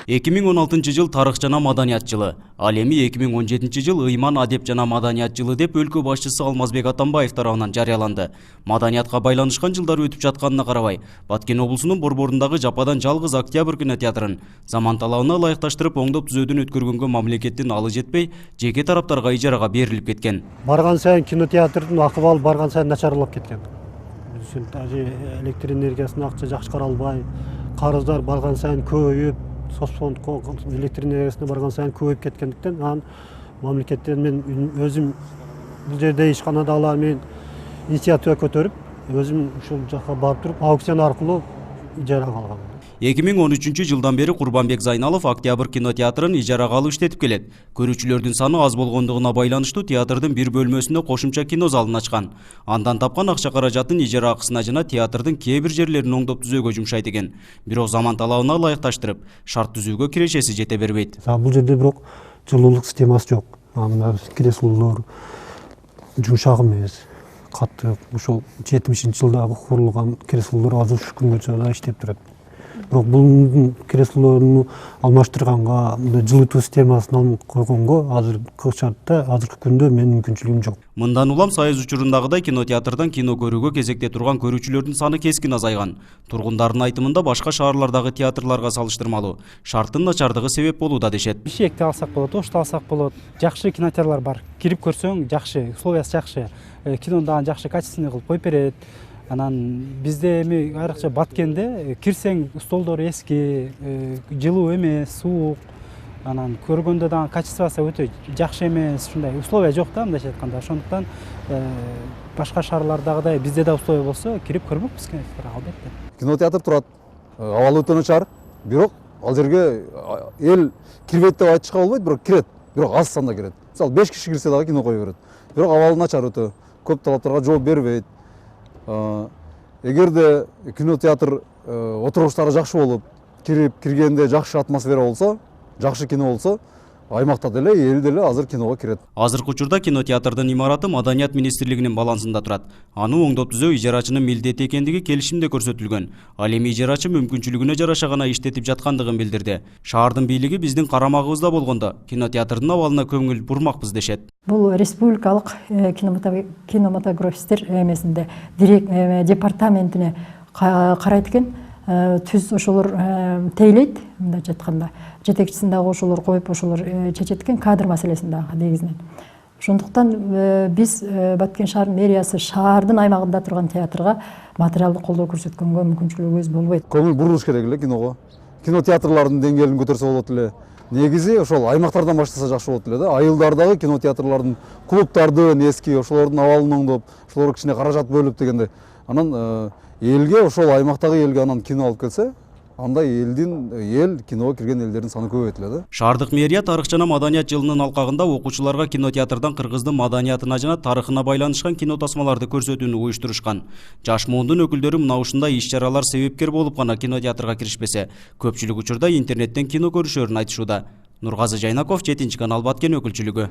2016 жыл тарых жана маданият жылы, ал эми 2017 жыл ыйман адеп жана маданият жылы деп өлкө башчысы Алмазбек Атамбаев тарабынан жарыяланды. Маданиятка байланышкан жылдар өтүп жатканына карабай, Баткен облусунун борборундагы жападан жалгыз Октябрь кинотеатрын заман талабына ылайыкташтырып оңдоп түзөөдөн өткөргөнгө мамлекеттин алы жетпей, жеке тараптарга ижарага берилип кеткен. Барган сайын кинотеатрдын акыбалы барган сайын начарлап кеткен. Электр энергиясына акча жакшы каралбай, карыздар барган сайын көбөйүп, электр энергиясына барган сайын көбөйүп кеткендиктен анан мамлекеттен мен өзүм бул жерде ишканада алар мен инициатива көтөрүп, өзүм ушул жака барып туруп аукцион аркылуу ижарага алгам. 2013 жылдан бери Курбанбек Зайналов Октябрь кинотеатрын ижарага алып иштетип келет. Көрүүчүлөрдүн саны аз болгондугуна байланыштуу театрдын бир бөлмөсүнө кошумча кино залын ачкан. Андан тапкан акча каражатын ижара акысына жана театрдын кээ бир жерлерин оңдоп түзөөгө жумшайт экен. Бирок заман талабына ылайыкташтырып, шарт түзүүгө кирешеси жете бербейт. Бул жерде бирок жылуулук системасы жок. Мына креслолор жумшак эмес, катты. Ошол 70-жылдагы курулган креслолор азыр ушу күнгө чейин иштеп турат. Бирок бул креслолорду алмаштырганга, жылытуу системасын койгонго азыркы шартта, азыркы күндө менин мүмкүнчүлүгүм жок. Мындан улам Союз учурундагыдай кинотеатрдан кино көрүүгө кезекте турган көрүүчүлөрдүн саны кескин азайган. Тургундардын айтымында башка шаарлардагы театрларга салыштырмалуу шарттын начардыгы себеп болууда дешет. Бишкекти алсак болот, Ошто алсак болот. Жакшы кинотеатрлар бар. Кирип көрсөң жакшы, условиясы жакшы. Кинону дагы жакшы качественный кылып коюп берет. Анан бизде эми айрыкча Баткенде кирсең столдор эски, жылуу эмес, суук. Анан көргөндө дагы качествосы өтө жакшы эмес, ушундай условия жок да мындайча айтканда. Ошондуктан башка шаарлардагыдай бизде да условия болсо кирип көрмөкпүз кинотеатрга албетте. Кинотеатр турат, абалы өтө начар, бирок ал жерге эл кирбейт деп айтышка болбойт, бирок кирет. Бирок аз санда кирет. Мисалы 5 киши кирсе дагы кино кое берет. Бирок абалы начар өтө, көп талаптарга жооп бербейт. Эгерде кинотеатр отуруштары жакшы болуп, киргенде жакшы атмосфера болсо, жакшы кино болсо, аймакта деле, эл деле азыр киного кирет. Азыркы учурда кинотеатрдын имараты Маданият министрлигинин балансында турат. Аны оңдоп түзөө ижарачынын милдети экендиги келишимде көрсөтүлгөн. Ал эми ижарачы мүмкүнчүлүгүнө жараша гана иштетип жаткандыгын билдирди. Шаардын бийлиги биздин карамагыбызда болгондо кинотеатрдын абалына көңүл бурмакпыз дешет. Бул республикалык кинематографисттер эмесинде департаментине карайт экен. Түз ошолор тейлейт, мындайча айтканда. Жетекчисин дагы ошолор коюп, ошолор чечет экен кадр маселесин дагы негизинен. Ошондуктан биз Баткен шаар мэриясы шаардын аймагында турган театрга материалдык колдоо көрсөткөнгө мүмкүнчүлүгүбүз болбойт. Көңүл буруш керек эле киного. Кинотеатрлардын деңгээлин көтөрсө болот эле. Негизи ошол аймактардан баштаса жакшы болот эле да. Айылдардагы кинотеатрлардын клубтардын эски ошолордун абалын оңдоп, ошолорго кичине каражат бөлүп дегенде. Анан элге ошол аймактагы элге анан кино алып келсе, андай эл киного кирген элдердин саны көбөйт эле да. Шаардык мэрия тарых жана маданият жылынын алкагында окуучуларга кинотеатрдан кыргыздын маданиятына жана тарыхына байланышкан кино тасмаларды көрсөтүүнү уюштурушкан. Жаш муундун өкүлдөрү мына ушундай иш-чаралар себепкер болуп гана кинотеатрга киришпесе, көпчүлүк учурда интернеттен кино көрүшөрүн айтышууда. Нургазы Жайнаков, 7 канал Баткен өкүлчүлүгү.